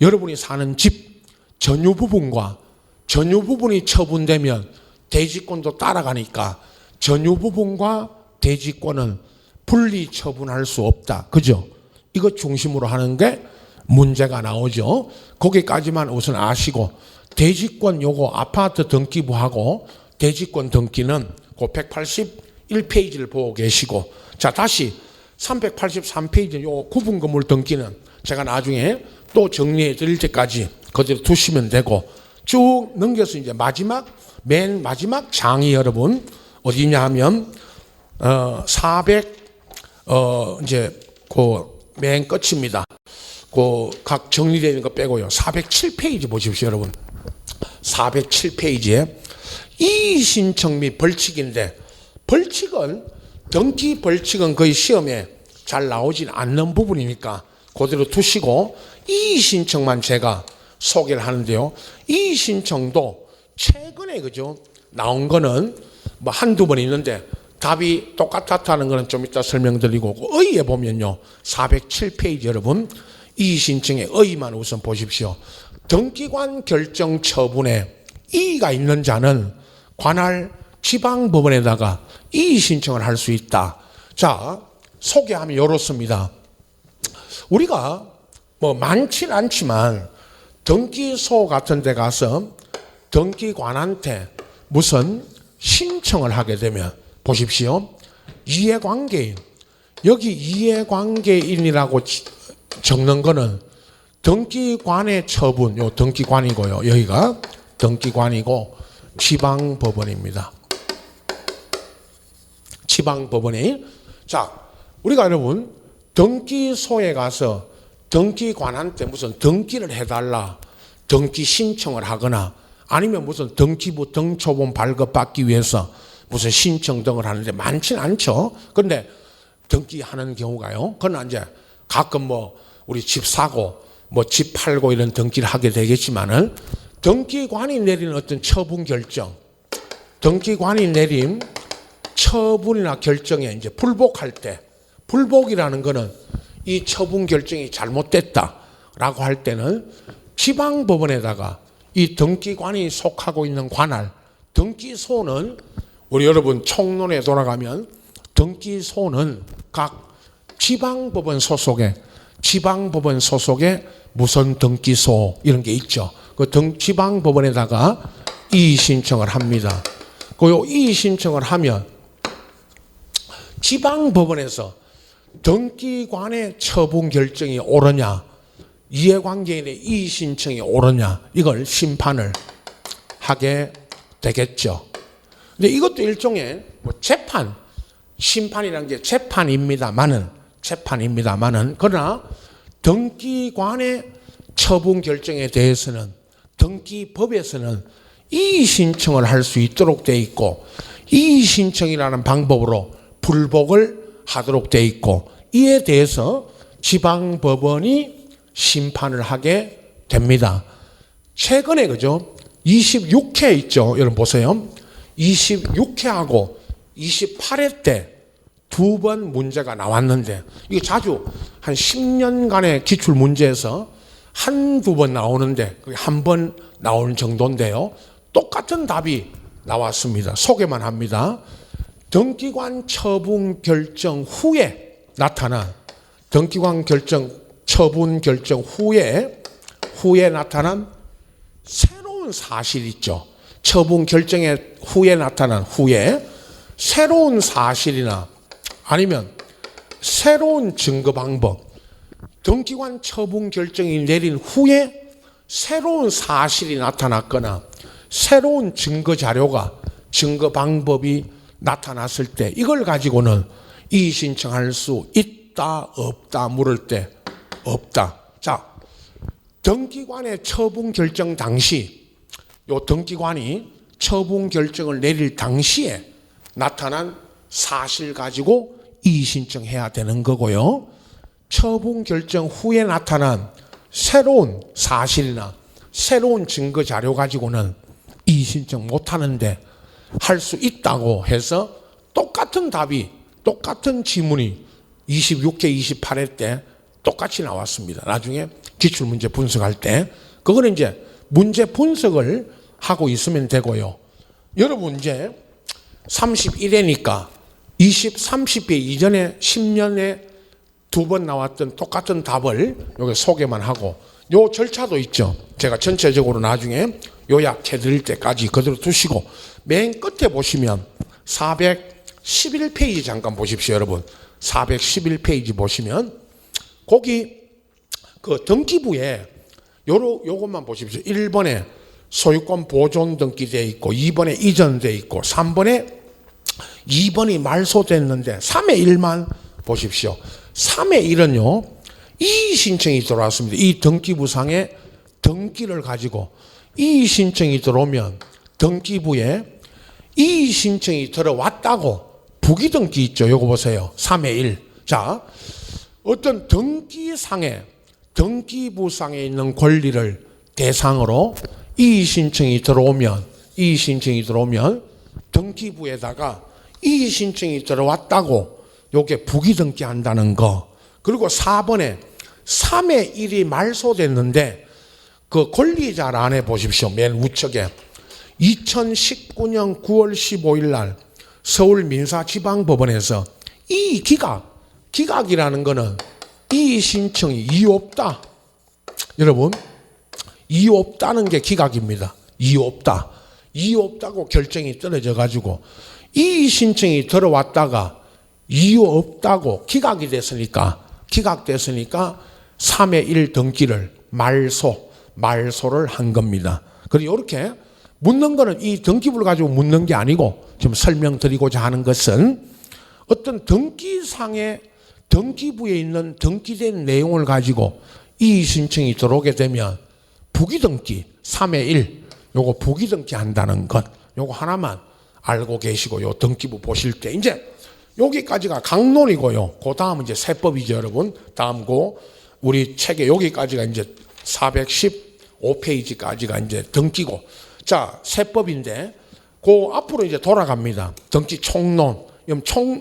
S1: 여러분이 사는 집 전유 부분과 전유 부분이 처분되면 대지권도 따라가니까 전유 부분과 대지권은 분리 처분할 수 없다. 그죠? 이거 중심으로 하는 게 문제가 나오죠. 거기까지만 우선 아시고 대지권 요거 아파트 등기부하고 대지권 등기는 그 181페이지를 보고 계시고 자 다시 383페이지 요 구분 건물 등기는 제가 나중에 또 정리해 드릴 때까지 그대로 두시면 되고 쭉 넘겨서 이제 맨 마지막 장이 여러분 어디냐 하면 400 이제 그 맨 끝입니다. 그 각 정리되어 있는 거 빼고요. 407페이지 보십시오, 여러분. 407페이지에 이의 신청 및 벌칙인데 벌칙은 등기 벌칙은 거의 시험에 잘 나오진 않는 부분이니까 그대로 두시고 이의 신청만 제가 소개를 하는데요. 이의 신청도 최근에 그죠? 나온 거는 뭐 한두 번 있는데 답이 똑같았다는 거는 좀 이따 설명드리고 의에 보면요. 407페이지 여러분 이의 신청의 의만 우선 보십시오. 등기관 결정 처분에 이의가 있는 자는 관할 지방법원에다가 이의 신청을 할 수 있다. 자, 소개하면 이렇습니다. 우리가 뭐 많진 않지만 등기소 같은 데 가서 등기관한테 무슨 신청을 하게 되면 보십시오. 이해관계인. 여기 이해관계인이라고 적는 거는 등기관의 처분, 요 등기관이고요. 여기가 등기관이고 지방법원입니다. 지방법원에. 자, 우리가 여러분 등기소에 가서 등기관한테 무슨 등기를 해달라, 등기 신청을 하거나 아니면 무슨 등기부 등초본 발급받기 위해서 무슨 신청 등을 하는데 많지는 않죠. 그런데 등기하는 경우가요. 그러나 이제 가끔 뭐 우리 집 사고 뭐 집 팔고 이런 등기를 하게 되겠지만은 등기관이 내리는 어떤 처분 결정, 등기관이 내린 처분이나 결정에 이제 불복할 때, 불복이라는 거는 이 처분 결정이 잘못됐다라고 할 때는 지방법원에다가 이 등기관이 속하고 있는 관할, 등기소는 우리 여러분 총론에 돌아가면 등기소는 각 지방법원 소속의 무선 등기소 이런 게 있죠. 그 지방법원에다가 이의 신청을 합니다. 그 이의 신청을 하면 지방법원에서 등기관의 처분 결정이 옳으냐, 이해관계인의 이의 신청이 옳으냐, 이걸 심판을 하게 되겠죠. 근데 이것도 일종의 뭐 재판, 심판이라는 게 재판입니다만은 그러나 등기관의 처분 결정에 대해서는 등기법에서는 이의 신청을 할 수 있도록 돼 있고, 이의 신청이라는 방법으로 불복을 하도록 돼 있고, 이에 대해서 지방법원이 심판을 하게 됩니다. 최근에 그죠? 26회 있죠. 여러분 보세요. 26회하고 28회 때 두 번 문제가 나왔는데, 이게 자주 한 10년간의 기출 문제에서 한두 번 나오는데 한 번 나오는 정도인데요. 똑같은 답이 나왔습니다. 소개만 합니다. 등기관 처분 결정 후에 나타난, 등기관 처분 결정 후에 나타난 새로운 사실 있죠. 처분 결정의 후에 나타난 새로운 사실이나 아니면 새로운 증거 방법, 등기관 처분 결정이 내린 후에 새로운 사실이 나타났거나 새로운 증거 자료가, 증거 방법이 나타났을 때 이걸 가지고는 이의 신청할 수 있다 없다 물을 때 없다. 자, 등기관의 처분 결정 당시, 요 등기관이 처분 결정을 내릴 당시에 나타난 사실 가지고 이의 신청해야 되는 거고요. 처분 결정 후에 나타난 새로운 사실이나 새로운 증거 자료 가지고는 이의 신청 못 하는데 할 수 있다고 해서 똑같은 답이, 똑같은 지문이 26회, 28회 때 똑같이 나왔습니다. 나중에 기출문제 분석할 때. 그거는 이제 문제 분석을 하고 있으면 되고요. 여러분 이제 31회니까 20, 30회 이전에 10년에 두 번 나왔던 똑같은 답을 여기 소개만 하고, 요 절차도 있죠. 제가 전체적으로 나중에 요약해 드릴 때까지 그대로 두시고, 맨 끝에 보시면 411페이지 잠깐 보십시오, 여러분. 411페이지 보시면 거기 그 등기부에 요것만 보십시오. 1번에 소유권 보존 등기되어 있고, 2번에 이전되어 있고, 3번에 2번이 말소됐는데 3의 1만 보십시오. 3의 1은요, 이의 신청이 들어왔습니다. 이 등기부상에 등기를 가지고 이의 신청이 들어오면 등기부에 이의 신청이 들어왔다고 부기등기 있죠. 요거 보세요. 3의 1. 자, 어떤 등기부상에 있는 권리를 대상으로 이의 신청이 들어오면 등기부에다가 이의 신청이 들어왔다고 요게 부기등기 한다는 거. 그리고 4번에 3의 1이 말소됐는데 그 권리자란에 보십시오. 맨 우측에 2019년 9월 15일 날 서울민사지방법원에서 이 기각이라는 거는 이의 신청이 이유 없다. 여러분, 이유 없다는 게 기각입니다. 이유 없다고 결정이 떨어져 가지고 이의 신청이 들어왔다가 이유 없다고 기각됐으니까 3의 1 등기를 말소를 한 겁니다. 그리고 이렇게 묻는 거는 이 등기부를 가지고 묻는 게 아니고 지금 설명드리고자 하는 것은 어떤 등기상의 등기부에 있는 등기된 내용을 가지고 이의 신청이 들어오게 되면 부기등기 3의 1 요거 부기등기 한다는 것 요거 하나만 알고 계시고 요 등기부 보실 때 이제 여기까지가 강론이고요. 그 다음은 이제 세법이죠, 여러분. 다음 고 우리 책에 여기까지가 이제 415페이지까지가 이제 등기고. 자, 세법인데 그 앞으로 이제 돌아갑니다. 등기 총론.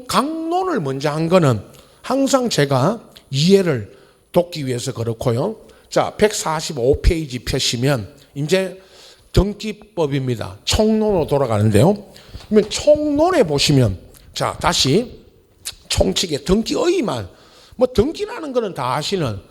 S1: 강론을 먼저 한 거는 항상 제가 이해를 돕기 위해서 그렇고요. 자, 145페이지 펴시면 이제 등기법입니다. 총론으로 돌아가는데요. 그러면 총론에 보시면 자, 다시 총칙의 등기의만 뭐 등기라는 거는 다 아시는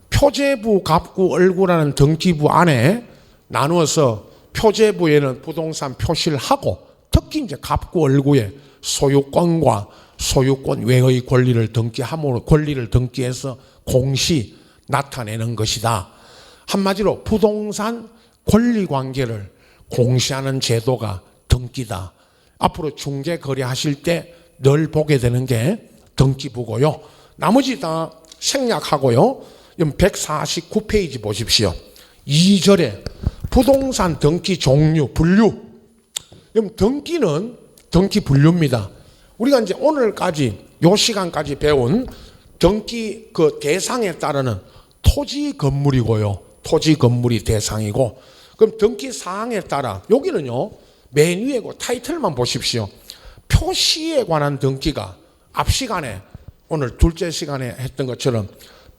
S1: 표제부, 갑구, 얼구라는 등기부 안에 나누어서 표제부에는 부동산 표시를 하고 특히 이제 갑구, 얼구에 소유권과 소유권 외의 권리를 등기함으로 권리를 등기해서 공시 나타내는 것이다. 한마디로 부동산 권리 관계를 공시하는 제도가 등기다. 앞으로 중개 거래하실 때 늘 보게 되는 게 등기부고요. 나머지 다 생략하고요. 149페이지 보십시오. 2절에 부동산 등기 종류, 분류. 등기는 등기 분류입니다. 우리가 이제 오늘까지 요 시간까지 배운 등기 그 대상에 따르는 토지 건물이고요. 토지 건물이 대상이고 그럼 등기 사항에 따라 여기는요. 맨 위에 그 타이틀만 보십시오. 표시에 관한 등기가 앞 시간에 오늘 둘째 시간에 했던 것처럼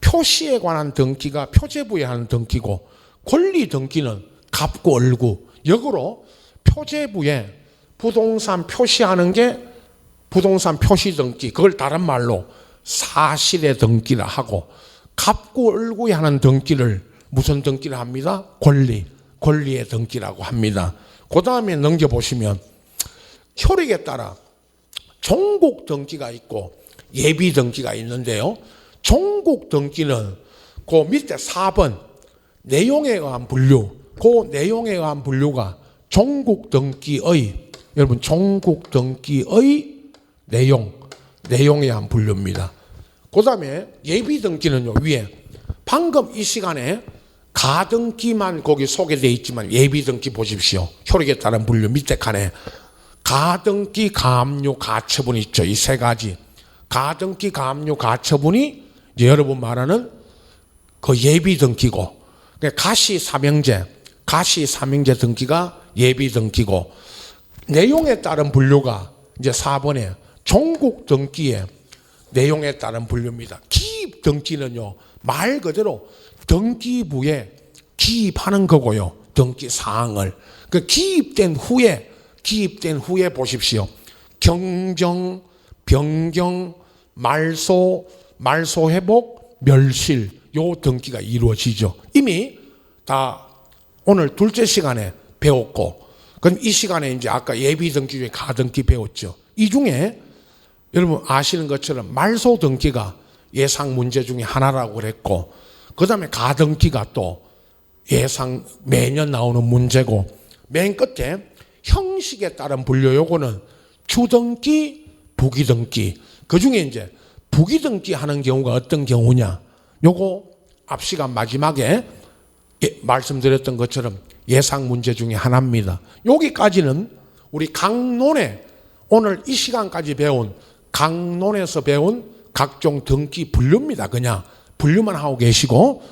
S1: 표시에 관한 등기가 표제부에 하는 등기고 권리 등기는 갑구 얼구 역으로 표제부에 부동산 표시하는 게 부동산 표시 등기 그걸 다른 말로 사실의 등기라 하고 갑구 얼구에 하는 등기를 무슨 등기를 합니다? 권리의 등기라고 합니다. 그 다음에 넘겨보시면 효력에 따라 종국 등기가 있고 예비 등기가 있는데요. 종국 등기는 그 밑에 4번 내용에 의한 분류 그 내용에 의한 분류가 종국 등기의 여러분 종국 등기의 내용에 의한 분류입니다. 그 다음에 예비 등기는요. 위에 방금 이 시간에 가등기만 거기 소개되어 있지만 예비 등기 보십시오. 효력에 따른 분류 밑에 칸에 가등기, 가압류, 가처분 있죠. 이 세 가지. 가등기, 가압류, 가처분이 이제 여러분 말하는 그 예비 등기고 가시 삼형제 등기가 예비 등기고 내용에 따른 분류가 이제 4번에 종국 등기의 내용에 따른 분류입니다. 기입 등기는요. 말 그대로 등기부에 기입하는 거고요. 등기 사항을. 그 기입된 후에 보십시오. 경정, 변경, 말소 회복, 멸실 요 등기가 이루어지죠. 이미 다 오늘 둘째 시간에 배웠고 그럼 이 시간에 이제 아까 예비 등기 중에 가등기 배웠죠. 이 중에 여러분 아시는 것처럼 말소 등기가 예상 문제 중에 하나라고 그랬고 그 다음에 가등기가 또 예상 매년 나오는 문제고 맨 끝에 형식에 따른 분류 요거는 주등기, 부기등기 그 중에 이제 부기등기 하는 경우가 어떤 경우냐 요거 앞 시간 마지막에 말씀드렸던 것처럼 예상 문제 중에 하나입니다. 여기까지는 우리 강론에 오늘 이 시간까지 배운 강론에서 배운 각종 등기 분류입니다. 그냥 분류만 하고 계시고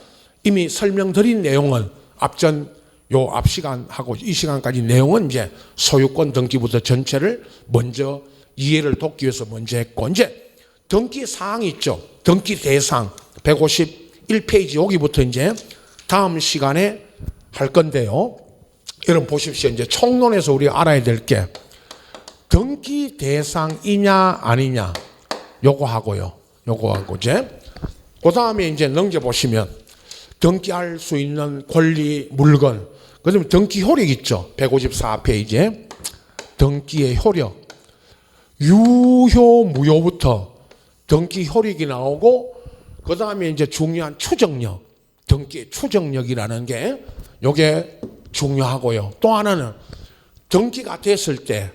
S1: 이미 설명드린 내용은 앞전 요 앞 시간하고 이 시간까지 내용은 이제 소유권 등기부터 전체를 먼저 이해를 돕기 위해서 먼저 했고 이제 등기 사항이 있죠. 등기 대상 151페이지 여기부터 이제 다음 시간에 할 건데요. 여러분 보십시오. 이제 총론에서 우리가 알아야 될 게 등기 대상이냐 아니냐 요거 하고요. 요거 하고 이제 그 다음에 이제 넘겨보시면 등기할 수 있는 권리 물건 그다음에 등기 효력 있죠. 154페이지에 등기의 효력 유효 무효부터 등기 효력이 나오고 그 다음에 이제 중요한 추정력 등기의 추정력이라는 게 요게 중요하고요. 또 하나는 등기가 됐을 때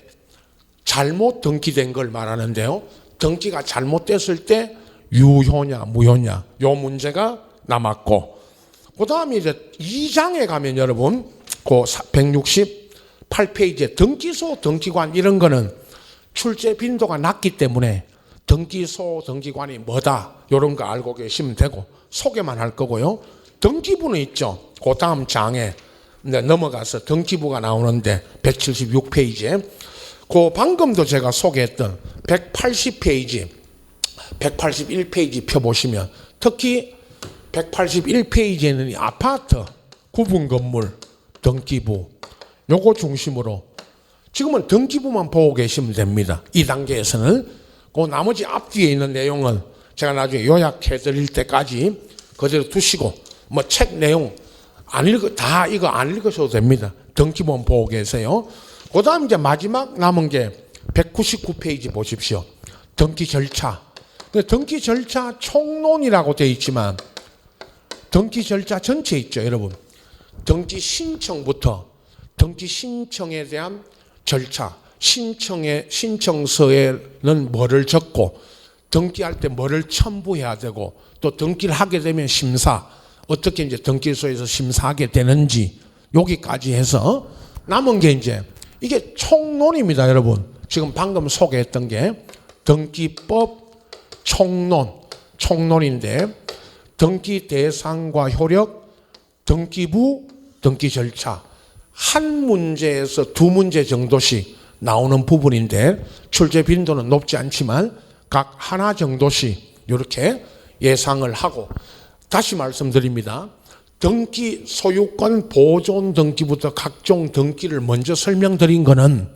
S1: 잘못 등기된 걸 말하는데요. 등기가 잘못됐을 때 유효냐 무효냐 요 문제가 남았고, 그 다음에 이제 2장에 가면 여러분 그 168페이지에 등기소 등기관 이런 거는 출제 빈도가 낮기 때문에 등기소 등기관이 뭐다 이런 거 알고 계시면 되고 소개만 할 거고요. 등기부는 있죠. 그 다음 장에 넘어가서 등기부가 나오는데 176페이지에 그 방금도 제가 소개했던 180페이지 181페이지 펴보시면 특히 181페이지에는 이 아파트 구분 건물 등기부 요거 중심으로 지금은 등기부만 보고 계시면 됩니다. 이 단계에서는 그 나머지 앞뒤에 있는 내용은 제가 나중에 요약해 드릴 때까지 그대로 두시고 뭐 책 내용 다 이거 안 읽으셔도 됩니다. 등기부만 보고 계세요. 그 다음 이제 마지막 남은 게 199페이지 보십시오. 등기 절차. 등기 절차 총론이라고 되어 있지만 등기 절차 전체 있죠, 여러분. 등기 신청부터 등기 신청에 대한 절차, 신청서에는 뭐를 적고 등기할 때 뭐를 첨부해야 되고 또 등기를 하게 되면 심사, 어떻게 이제 등기소에서 심사하게 되는지 여기까지 해서 남은 게 이제 이게 총론입니다, 여러분. 지금 방금 소개했던 게 등기법 총론인데 등기 대상과 효력, 등기부, 등기 절차 한 문제에서 두 문제 정도씩 나오는 부분인데 출제 빈도는 높지 않지만 각 하나 정도씩 이렇게 예상을 하고, 다시 말씀드립니다. 등기 소유권 보존 등기부터 각종 등기를 먼저 설명드린 거는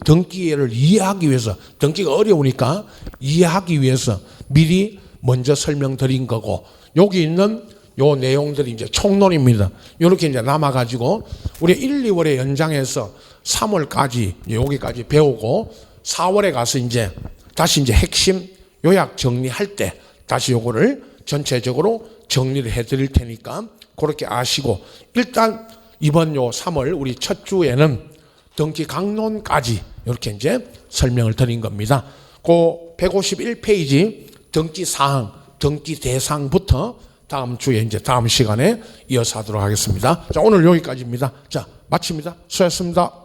S1: 등기를 이해하기 위해서, 등기가 어려우니까 이해하기 위해서 미리 먼저 설명드린 거고, 여기 있는 요 내용들이 이제 총론입니다. 이렇게 이제 남아가지고 우리 1, 2월에 연장해서 3월까지 여기까지 배우고 4월에 가서 이제 다시 이제 핵심 요약 정리할 때 다시 요거를 전체적으로 정리를 해드릴 테니까 그렇게 아시고, 일단 이번 요 3월 우리 첫 주에는 등기 강론까지 이렇게 이제 설명을 드린 겁니다. 그 151페이지 등기 사항, 등기 대상부터 다음 주에 이제 다음 시간에 이어서 하도록 하겠습니다. 자, 오늘 여기까지입니다. 자, 마칩니다. 수고하셨습니다.